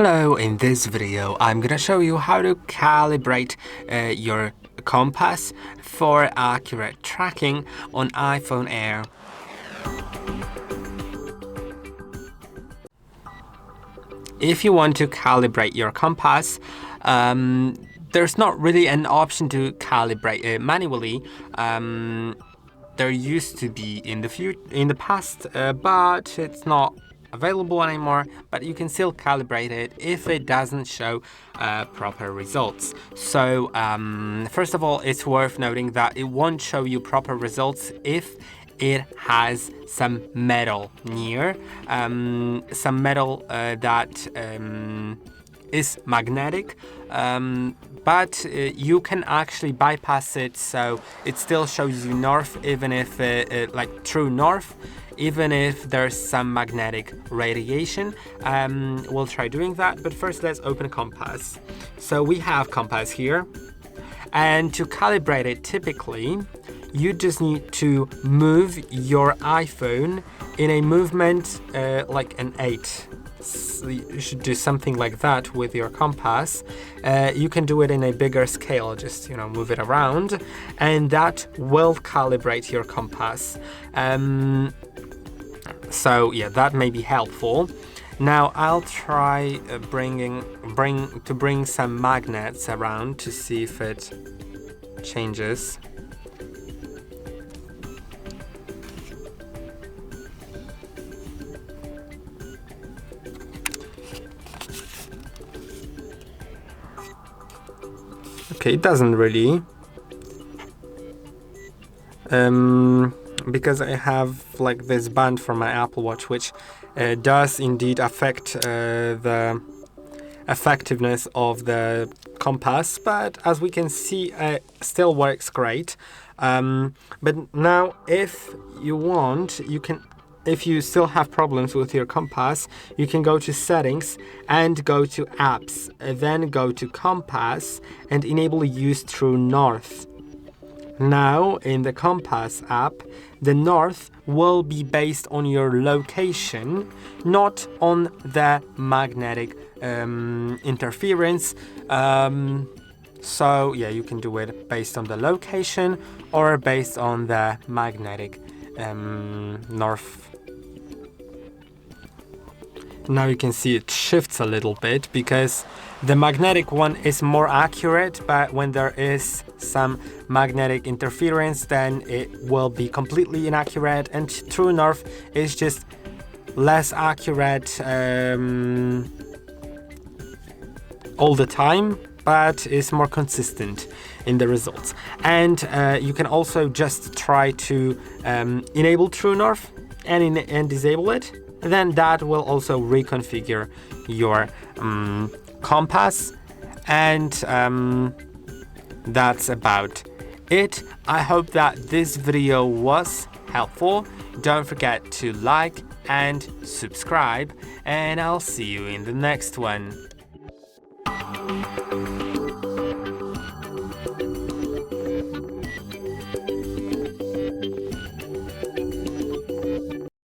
Hello, in this video I'm gonna show you how to calibrate your compass for accurate tracking on iPhone Air. If you want to calibrate your compass, there's not really an option to calibrate it manually. There used to be in the past, but it's not available anymore, but you can still calibrate it if it doesn't show proper results. So first of all, it's worth noting that it won't show you proper results if it has some metal near, some metal that is magnetic, but you can actually bypass it, so it still shows you north, even if like true north, even if there's some magnetic radiation. We'll try doing that, but first let's open compass. So we have compass here, and to calibrate it, typically you just need to move your iPhone in a movement like an 8. So you should do something like that with your compass. You can do it in a bigger scale, just move it around, and that will calibrate your compass. So yeah, that may be helpful. Now I'll try bring some magnets around to see if it changes. Okay, it doesn't really, because I have like this band from my Apple Watch, which does indeed affect the effectiveness of the compass, but as we can see, it still works great. But now, if you want, you can. If you still have problems with your compass, you can go to settings and go to apps, then go to compass and enable use true north. Now in the compass app, the north will be based on your location, not on the magnetic interference. So yeah, you can do it based on the location or based on the magnetic north. Now you can see it shifts a little bit because the magnetic one is more accurate, but when there is some magnetic interference, then it will be completely inaccurate, and true north is just less accurate all the time, but is more consistent in the results. And you can also just try to enable true north and disable it. Then that will also reconfigure your compass, and that's about it. I hope that this video was helpful. Don't forget to like and subscribe, and I'll see you in the next one.